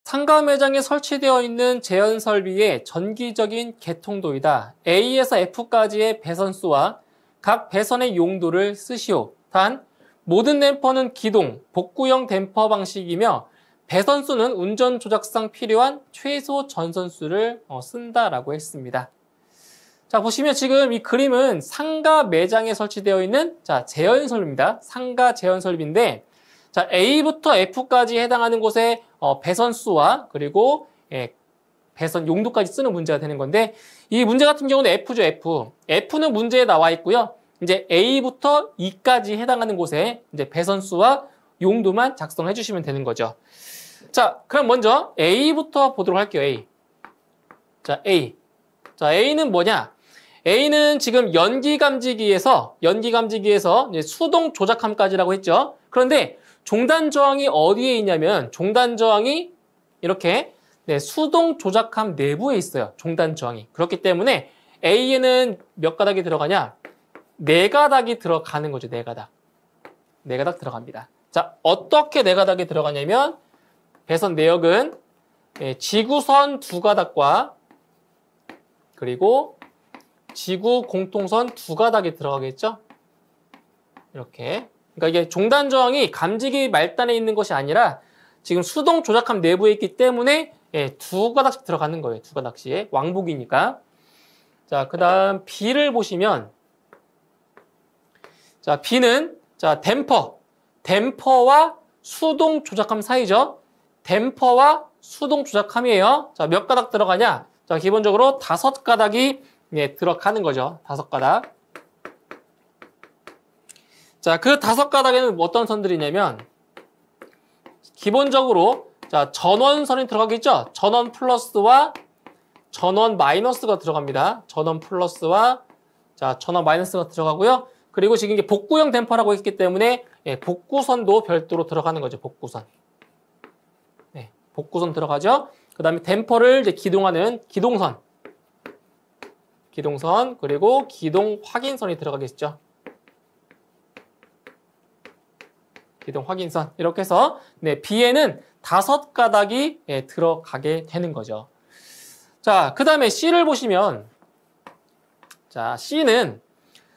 상가 매장에 설치되어 있는 제연 설비의 전기적인 개통도이다. A에서 F까지의 배선수와 각 배선의 용도를 쓰시오. 단, 모든 댐퍼는 기동, 복구형 댐퍼 방식이며 배선수는 운전 조작상 필요한 최소 전선수를 쓴다라고 했습니다. 자, 보시면 지금 이 그림은 상가 매장에 설치되어 있는 제연 설비입니다. 상가 제연 설비인데 자, A부터 F까지 해당하는 곳에 배선수와 그리고 배선 용도까지 쓰는 문제가 되는 건데 이 문제 같은 경우는 F죠, F. F는 문제에 나와 있고요. 이제 A부터 E까지 해당하는 곳에 이제 배선수와 용도만 작성해 주시면 되는 거죠. 자, 그럼 먼저 A부터 보도록 할게요, A. 자, A. 자, A는 뭐냐? A는 지금 연기감지기에서 이제 수동 조작함까지라고 했죠. 그런데 종단 저항이 어디에 있냐면 종단 저항이 이렇게 수동 조작함 내부에 있어요. 종단 저항이. 그렇기 때문에 A에는 몇 가닥이 들어가냐? 4가닥이 들어가는 거죠. 4가닥. 4가닥 들어갑니다. 자, 어떻게 4가닥이 들어가냐면 배선 내역은 지구선 2가닥과 그리고 지구 공통선 2가닥이 들어가겠죠? 이렇게. 그러니까 이게 종단 저항이 감지기 말단에 있는 것이 아니라 지금 수동 조작함 내부에 있기 때문에 2가닥씩 들어가는 거예요. 2가닥씩. 왕복이니까. 자, 그 다음 B를 보시면 자, B는 댐퍼와 수동 조작함 사이죠. 댐퍼와 수동 조작함이에요. 자, 몇 가닥 들어가냐? 자, 기본적으로 5가닥이 들어가는 거죠. 5가닥. 자, 그 5가닥에는 어떤 선들이냐면 기본적으로 전원선이 들어가겠죠. 전원 플러스와 전원 마이너스가 들어갑니다. 전원 플러스와 전원 마이너스가 들어가고요. 그리고 지금 이게 복구형 댐퍼라고 했기 때문에 복구선도 별도로 들어가는 거죠. 복구선. 복구선 들어가죠. 그 다음에 댐퍼를 이제 기동하는 기동선 그리고 기동 확인선이 들어가겠죠. 기동 확인선 이렇게 해서 B에는 5가닥이 들어가게 되는 거죠. 자, 그 다음에 C를 보시면 자, C는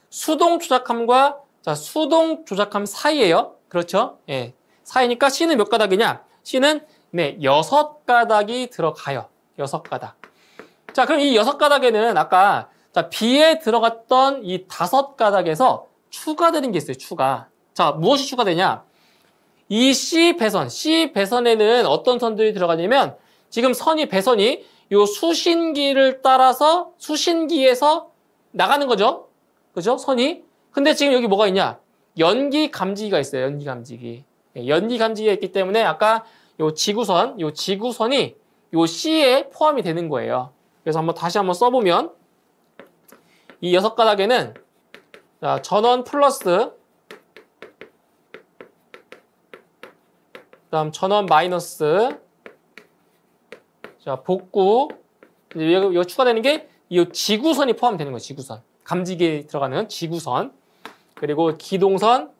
수동 조작함과 수동 조작함 사이예요. 그렇죠? 사이니까 C는 몇 가닥이냐? C는 6가닥이 들어가요. 6가닥. 자, 그럼 이 6가닥에는 아까 B에 들어갔던 이 5가닥에서 추가되는 게 있어요. 추가. 자, 무엇이 추가되냐? 이 C 배선에는 어떤 선들이 들어가냐면 지금 배선이 요 수신기를 따라서 수신기에서 나가는 거죠. 그죠? 선이. 근데 지금 여기 뭐가 있냐? 연기 감지기가 있어요. 연기 감지기. 연기 감지기가 있기 때문에 아까 요 지구선이 요 C에 포함이 되는 거예요. 그래서 다시 한번 써보면 이 6가닥에는 전원 플러스 그다음 전원 마이너스 복구 이거 추가되는 게 이 지구선이 포함되는 거예요. 지구선. 감지기에 들어가는 지구선 그리고 기동선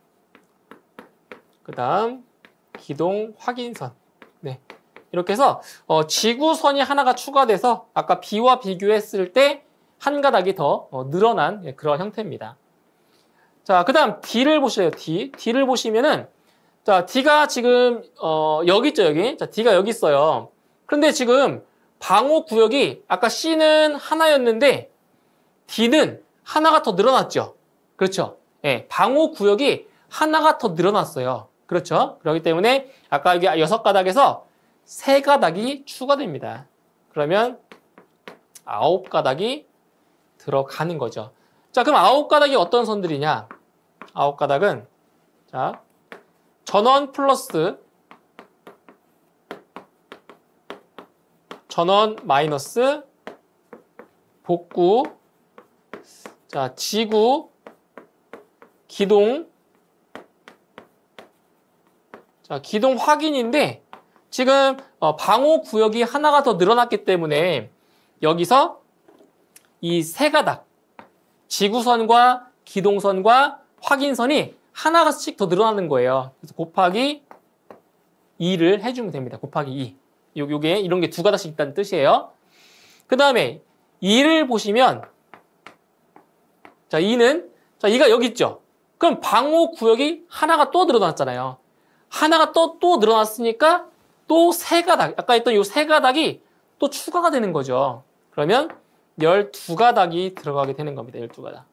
그다음 기동 확인선 이렇게 해서 지구선이 하나가 추가돼서 아까 B와 비교했을 때 한 가닥이 더 늘어난 그런 형태입니다. 자, 그 다음 D를 보셔요. D를 보시면은 자, D가 지금 여기 있죠, 여기. 자, D가 여기 있어요. 그런데 지금 방호 구역이 아까 C는 하나였는데 D는 하나가 더 늘어났죠. 그렇죠? 방호 구역이 하나가 더 늘어났어요. 그렇죠? 그렇기 때문에 아까 여기 6가닥에서 3가닥이 추가됩니다. 그러면 9가닥이 들어가는 거죠. 자, 그럼 9가닥이 어떤 선들이냐? 9가닥은 전원 플러스 전원 마이너스 복구 지구 기동 기동 확인인데 지금 방호 구역이 하나가 더 늘어났기 때문에 여기서 이 3가닥 지구선과 기동선과 확인선이 하나씩 더 늘어나는 거예요. 그래서 곱하기 2를 해주면 됩니다. 곱하기 2. 요게 이런 게 두 가닥씩 있다는 뜻이에요. 그 다음에 2를 보시면 자, 2는 자, 2가 여기 있죠. 그럼 방호 구역이 하나가 또 늘어났잖아요. 하나가 또 늘어났으니까 또 세 가닥, 아까 했던 이 세 가닥이 또 추가가 되는 거죠. 그러면 12가닥이 들어가게 되는 겁니다. 12가닥.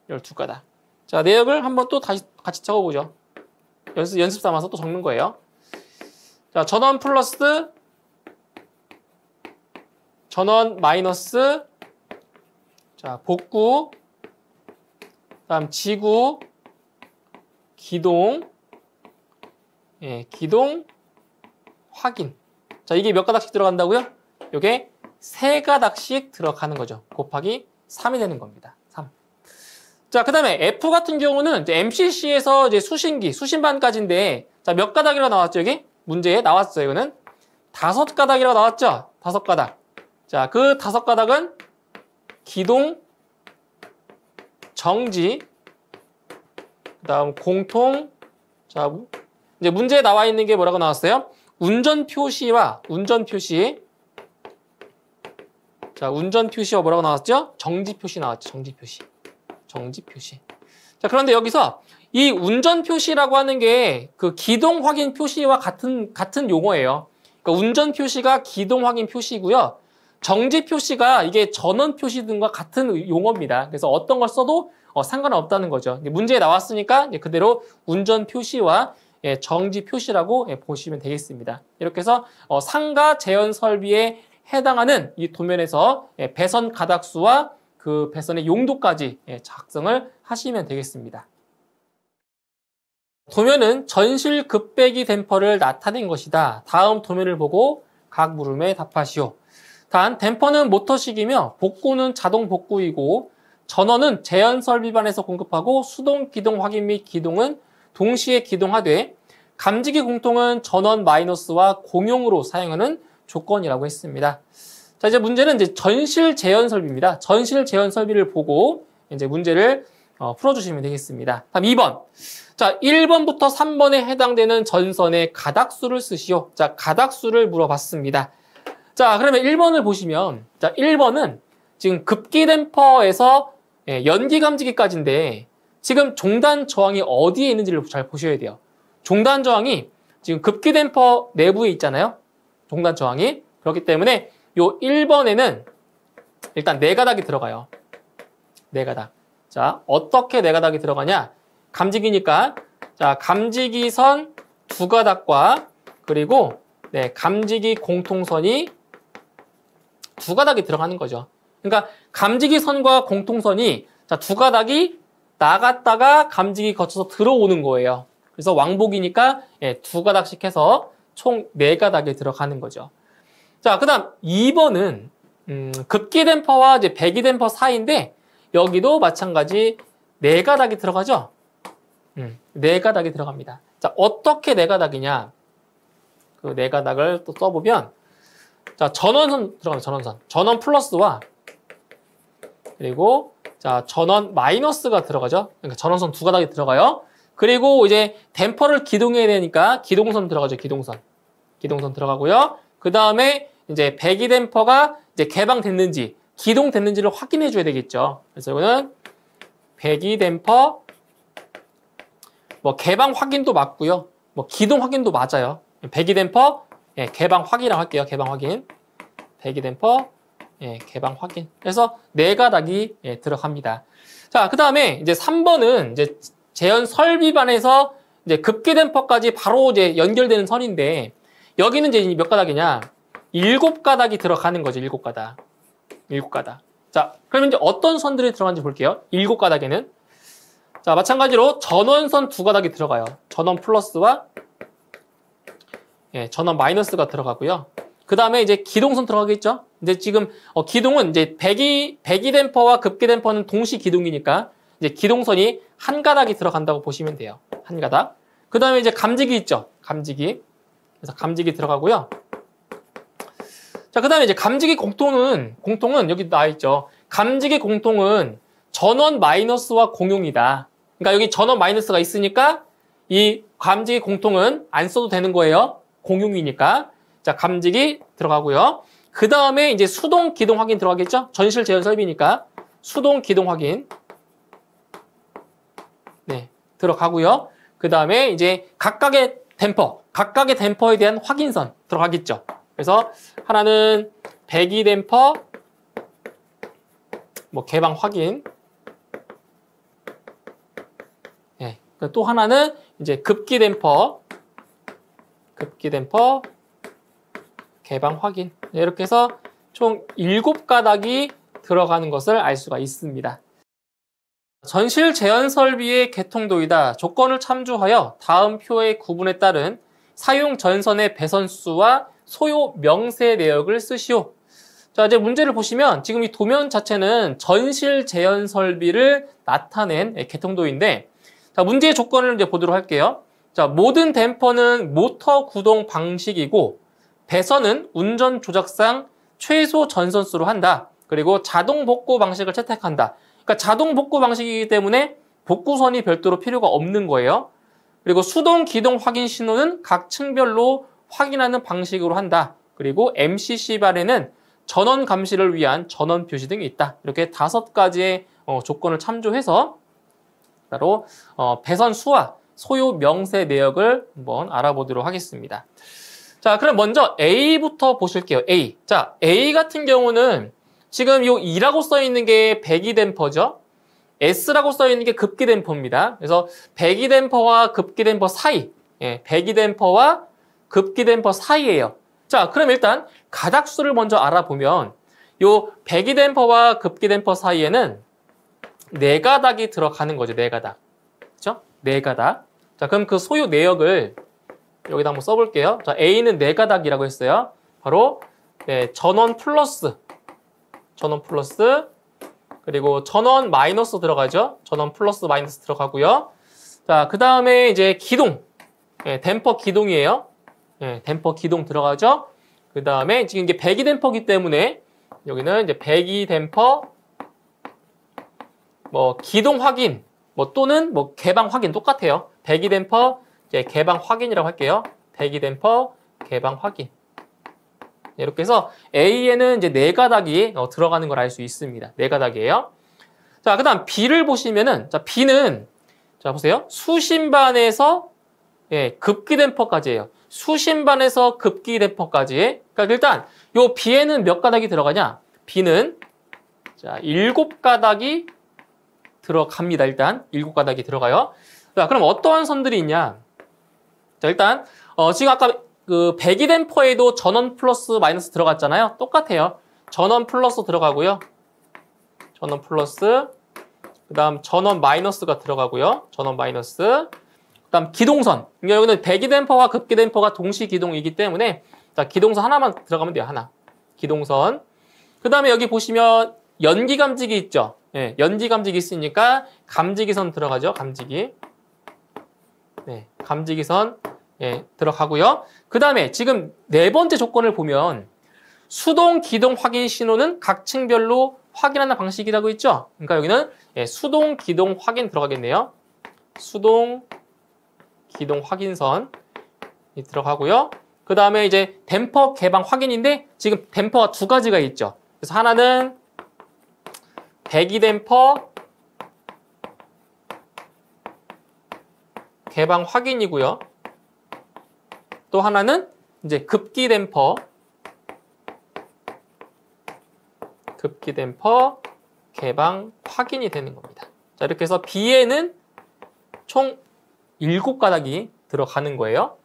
12가닥. 자, 내역을 한번 또 다시 같이 적어보죠. 연습 삼아서 또 적는 거예요. 자, 전원 플러스, 전원 마이너스, 자, 복구, 다음 지구, 기동, 예, 기동, 확인. 자, 이게 몇 가닥씩 들어간다고요? 이게 3가닥씩 들어가는 거죠. 곱하기 3이 되는 겁니다. 3. 자, 그 다음에 F 같은 경우는 이제 MCC에서 이제 수신기, 수신반까지인데, 자, 몇 가닥이라고 나왔죠, 여기? 문제에 나왔어요, 이거는. 5가닥이라고 나왔죠? 5가닥. 자, 그 5가닥은 기동, 정지, 그 다음 공통, 자, 이제 문제에 나와 있는 게 뭐라고 나왔어요? 운전 표시와 운전 표시. 자, 운전 표시와 뭐라고 나왔죠? 정지 표시 나왔죠. 정지 표시. 정지 표시. 자, 그런데 여기서 이 운전 표시라고 하는 게 그 기동 확인 표시와 같은 용어예요. 그러니까 운전 표시가 기동 확인 표시고요. 정지 표시가 이게 전원 표시 등과 같은 용어입니다. 그래서 어떤 걸 써도 상관은 없다는 거죠. 문제에 나왔으니까 이제 그대로 운전 표시와 정지 표시라고 보시면 되겠습니다. 이렇게 해서 상가 제연 설비에 해당하는 이 도면에서 배선 가닥수와 그 배선의 용도까지 작성을 하시면 되겠습니다. 도면은 전실 급배기 댐퍼를 나타낸 것이다. 다음 도면을 보고 각 물음에 답하시오. 단, 댐퍼는 모터식이며 복구는 자동 복구이고 전원은 제연 설비반에서 공급하고 수동, 기동 확인 및 기동은 동시에 기동하되 감지기 공통은 전원 마이너스와 공용으로 사용하는 조건이라고 했습니다. 자, 이제 문제는 이제 전실 제연 설비입니다. 전실 제연 설비를 보고 이제 문제를 풀어주시면 되겠습니다. 다음 2번. 자, 1번부터 3번에 해당되는 전선의 가닥수를 쓰시오. 자, 가닥수를 물어봤습니다. 자, 그러면 1번을 보시면, 자, 1번은 지금 급기 댐퍼에서 연기 감지기까지인데 지금 종단 저항이 어디에 있는지를 잘 보셔야 돼요. 종단 저항이 지금 급기 댐퍼 내부에 있잖아요. 종단 저항이. 그렇기 때문에 요 1번에는 일단 4가닥이 들어가요. 4가닥. 자, 어떻게 4가닥이 들어가냐? 감지기니까 자, 감지기 선 2가닥과 그리고 감지기 공통선이 2가닥이 들어가는 거죠. 그러니까 감지기 선과 공통선이 자, 2가닥이 나갔다가 감지기 거쳐서 들어오는 거예요. 그래서 왕복이니까 2가닥씩 해서 총 4가닥이 들어가는 거죠. 자, 그 다음 2번은 급기 댐퍼와 이제 배기 댐퍼 사이인데 여기도 마찬가지 4가닥이 들어가죠. 4가닥이 들어갑니다. 자, 어떻게 4가닥이냐? 그 4가닥을 또 써보면 자, 전원선 들어갑니다. 전원선. 전원 플러스와 그리고 자, 전원 마이너스가 들어가죠. 그러니까 전원선 2가닥이 들어가요. 그리고 이제 댐퍼를 기동해야 되니까 기동선 들어가죠. 기동선. 기동선 들어가고요. 그 다음에 이제 배기 댐퍼가 이제 개방됐는지, 기동됐는지를 확인해 줘야 되겠죠. 그래서 이거는 배기 댐퍼, 뭐 개방 확인도 맞고요. 뭐 기동 확인도 맞아요. 배기 댐퍼, 개방 확인이라고 할게요. 개방 확인. 배기 댐퍼, 개방 확인. 그래서 4가닥이 들어갑니다. 자, 그 다음에 이제 3번은 이제 제연 설비반에서 이제 급기 댐퍼까지 바로 이제 연결되는 선인데 여기는 이제 몇 가닥이냐? 7가닥이 들어가는 거죠. 7가닥. 7가닥. 자, 그러면 이제 어떤 선들이 들어가는지 볼게요. 7가닥에는. 자, 마찬가지로 전원선 2가닥이 들어가요. 전원 플러스와 전원 마이너스가 들어가고요. 그 다음에 이제 기동선 들어가겠죠? 이제 지금 기동은 이제 배기 댐퍼와 급기 댐퍼는 동시 기동이니까 이제 기동선이 1가닥이 들어간다고 보시면 돼요. 1가닥. 그 다음에 이제 감지기 있죠? 감지기. 그래서 감지기 들어가고요. 자, 그 다음에 이제 감지기 공통은 여기 나와 있죠. 감지기 공통은 전원 마이너스와 공용이다. 그러니까 여기 전원 마이너스가 있으니까 이 감지기 공통은 안 써도 되는 거예요. 공용이니까. 자, 감지기 들어가고요. 그 다음에 이제 수동 기동 확인 들어가겠죠? 전실 제어 설비니까 수동 기동 확인. 네, 들어가고요. 그 다음에 이제 각각의 댐퍼에 대한 확인선 들어가겠죠. 그래서 하나는 배기 댐퍼, 뭐 개방 확인. 네, 또 하나는 이제 급기 댐퍼, 개방 확인. 네, 이렇게 해서 총 7가닥이 들어가는 것을 알 수가 있습니다. 전실 제한 설비의 개통도이다. 조건을 참조하여 다음 표의 구분에 따른 사용 전선의 배선수와 소요 명세 내역을 쓰시오. 자, 이제 문제를 보시면 지금 이 도면 자체는 전실 제한 설비를 나타낸 개통도인데, 자, 문제의 조건을 이제 보도록 할게요. 자, 모든 댐퍼는 모터 구동 방식이고 배선은 운전 조작상 최소 전선수로 한다. 그리고 자동 복구 방식을 채택한다. 그러니까 자동 복구 방식이기 때문에 복구선이 별도로 필요가 없는 거예요. 그리고 수동 기동 확인 신호는 각 층별로 확인하는 방식으로 한다. 그리고 MCC 발에는 전원 감시를 위한 전원 표시 등이 있다. 이렇게 5가지의 조건을 참조해서 바로 배선 수와 소요 명세 내역을 한번 알아보도록 하겠습니다. 자, 그럼 먼저 A부터 보실게요. A. 자, A 같은 경우는 지금 이 2라고 써 있는 게 배기 댐퍼죠. S라고 써 있는 게 급기 댐퍼입니다. 그래서 배기 댐퍼와 급기 댐퍼 사이, 배기 댐퍼와 급기 댐퍼 사이예요. 자, 그럼 일단 가닥수를 먼저 알아보면 요 배기 댐퍼와 급기 댐퍼 사이에는 4가닥이 들어가는 거죠. 4가닥. 그렇죠? 4가닥. 자, 그럼 그 소요 내역을 여기다 한번 써볼게요. 자, A는 4가닥이라고 했어요. 바로 전원 플러스, 그리고 전원 마이너스 들어가죠. 전원 플러스 마이너스 들어가고요. 자, 그 다음에 이제 기동, 댐퍼 기동이에요. 댐퍼 기동 들어가죠. 그 다음에 지금 이게 배기 댐퍼기 때문에 여기는 이제 배기 댐퍼, 뭐 기동 확인, 뭐 또는 뭐 개방 확인 똑같아요. 배기 댐퍼 이제 개방 확인이라고 할게요. 배기 댐퍼 개방 확인. 이렇게 해서 A에는 이제 4가닥이 들어가는 걸 알 수 있습니다. 4가닥이에요. 자, 그 다음 B를 보시면은, 자, B는, 자, 보세요. 수신반에서, 급기 댐퍼까지예요. 수신반에서 급기 댐퍼까지. 그러니까 일단, 요 B에는 몇 가닥이 들어가냐? B는, 자, 7가닥이 들어갑니다. 일단, 7가닥이 들어가요. 자, 그럼 어떠한 선들이 있냐? 자, 일단, 지금 아까 그 배기 댐퍼에도 전원 플러스 마이너스 들어갔잖아요. 똑같아요. 전원 플러스 들어가고요. 전원 플러스, 그 다음 전원 마이너스가 들어가고요. 전원 마이너스, 그 다음 기동선. 그러니까 여기는 배기 댐퍼와 급기 댐퍼가 동시 기동이기 때문에 자, 기동선 하나만 들어가면 돼요. 하나. 기동선. 그 다음에 여기 보시면 연기 감지기 있죠. 연기 감지기 있으니까 감지기선 들어가죠. 감지기. 감지기선 들어가고요. 그 다음에 지금 4번째 조건을 보면 수동 기동 확인 신호는 각 층별로 확인하는 방식이라고 있죠. 그러니까 여기는 수동 기동 확인 들어가겠네요. 수동 기동 확인선이 들어가고요. 그 다음에 이제 댐퍼 개방 확인인데 지금 댐퍼가 2가지가 있죠. 그래서 하나는 배기 댐퍼 개방 확인이고요. 또 하나는 이제 급기 댐퍼 개방 확인이 되는 겁니다. 자, 이렇게 해서 B에는 총 7가닥이 들어가는 거예요.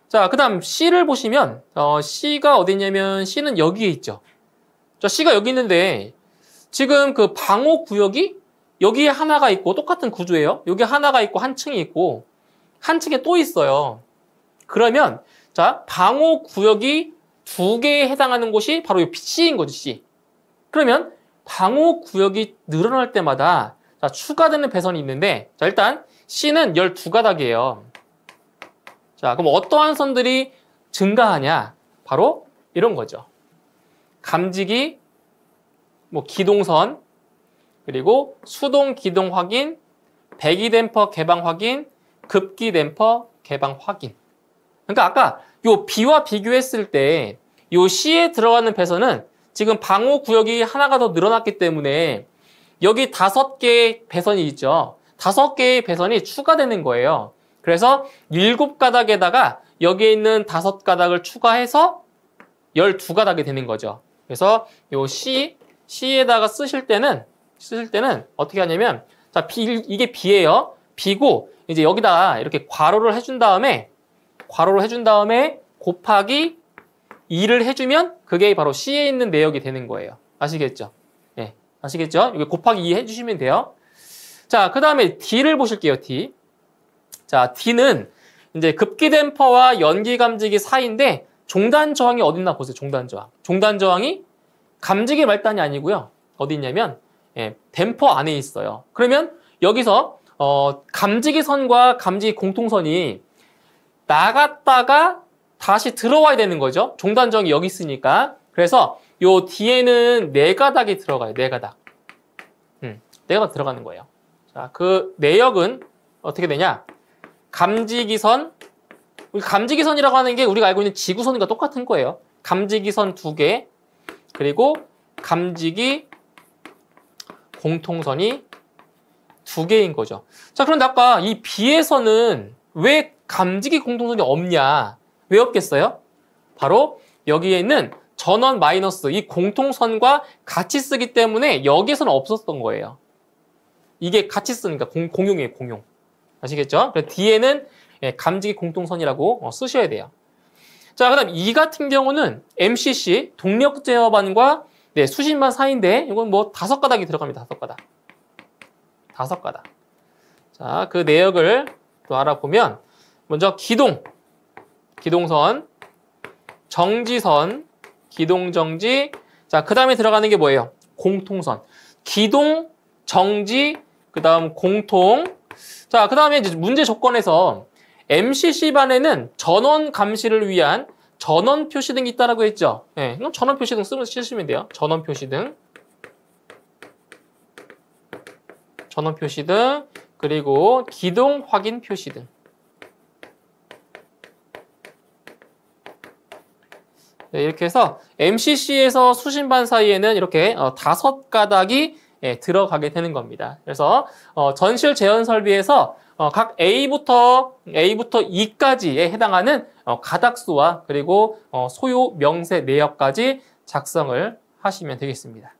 자, 그 다음 C를 보시면 C가 어디 있냐면 C는 여기에 있죠. 자, C가 여기 있는데 지금 그 방호 구역이 여기에 하나가 있고 똑같은 구조예요. 여기 하나가 있고 한 층이 있고 한 층에 또 있어요. 그러면 자, 방호 구역이 2개에 해당하는 곳이 바로 이 C인 거죠. C. 그러면 방호 구역이 늘어날 때마다 자, 추가되는 배선이 있는데 자, 일단 C는 12가닥이에요. 자, 그럼 어떠한 선들이 증가하냐? 바로 이런 거죠. 감지기, 뭐 기동선, 그리고 수동 기동 확인, 배기 댐퍼 개방 확인, 급기 댐퍼 개방 확인. 그러니까 아까 요 B와 비교했을 때 요 C에 들어가는 배선은 지금 방호 구역이 하나가 더 늘어났기 때문에 여기 5개의 배선이 있죠. 5개의 배선이 추가되는 거예요. 그래서 7가닥에다가 여기에 있는 5가닥을 추가해서 12가닥이 되는 거죠. 그래서 요 C에다가 쓰실 때는 어떻게 하냐면, 자, 이게 B예요. B고, 이제 여기다 이렇게 괄호를 해준 다음에 곱하기 2를 해주면 그게 바로 C에 있는 내역이 되는 거예요. 아시겠죠? 네, 아시겠죠? 이게 곱하기 2 해주시면 돼요. 자, 그 다음에 D를 보실게요, D. 자, D는 이제 급기댐퍼와 연기감지기 사이인데 종단 저항이 어딨나 보세요, 종단 저항. 종단 저항이 감지기 말단이 아니고요. 어디 있냐면, 댐퍼 안에 있어요. 그러면 여기서, 감지기 선과 감지기 공통선이 나갔다가 다시 들어와야 되는 거죠. 종단 저항이 여기 있으니까. 그래서 요 뒤에는 4가닥이 들어가요. 4가닥. 4가닥 들어가는 거예요. 자, 그 내역은 어떻게 되냐? 감지기선, 감지기선이라고 하는 게 우리가 알고 있는 지구선과 똑같은 거예요. 감지기선 2개, 그리고 감지기 공통선이 2개인 거죠. 자, 그런데 아까 이 B에서는 왜 감지기 공통선이 없냐? 왜 없겠어요? 바로 여기에 있는 전원 마이너스 이 공통선과 같이 쓰기 때문에 여기에서는 없었던 거예요. 이게 같이 쓰니까 공용이에요, 공용. 아시겠죠? 그래서 D에는 감지기 공통선이라고 쓰셔야 돼요. 자, 그 다음 E 같은 경우는 MCC, 동력 제어반과 수신반 사이인데 이건 뭐 5가닥이 들어갑니다. 5가닥. 5가닥. 자, 그 내역을 또 알아보면 먼저 기동선, 정지선, 기동정지. 자, 그 다음에 들어가는 게 뭐예요? 공통선. 기동, 정지, 그 다음 공통. 자, 그 다음에 이제 문제 조건에서 MCC반에는 전원 감시를 위한 전원 표시등이 있다라고 했죠. 네, 그럼 전원 표시등 쓰시면 돼요. 전원 표시등, 그리고 기동 확인 표시등. 네, 이렇게 해서 MCC에서 수신반 사이에는 이렇게 5가닥이 들어가게 되는 겁니다. 그래서 전실 제원 설비에서 각 A부터 E까지에 해당하는 가닥수와 그리고 소요 명세 내역까지 작성을 하시면 되겠습니다.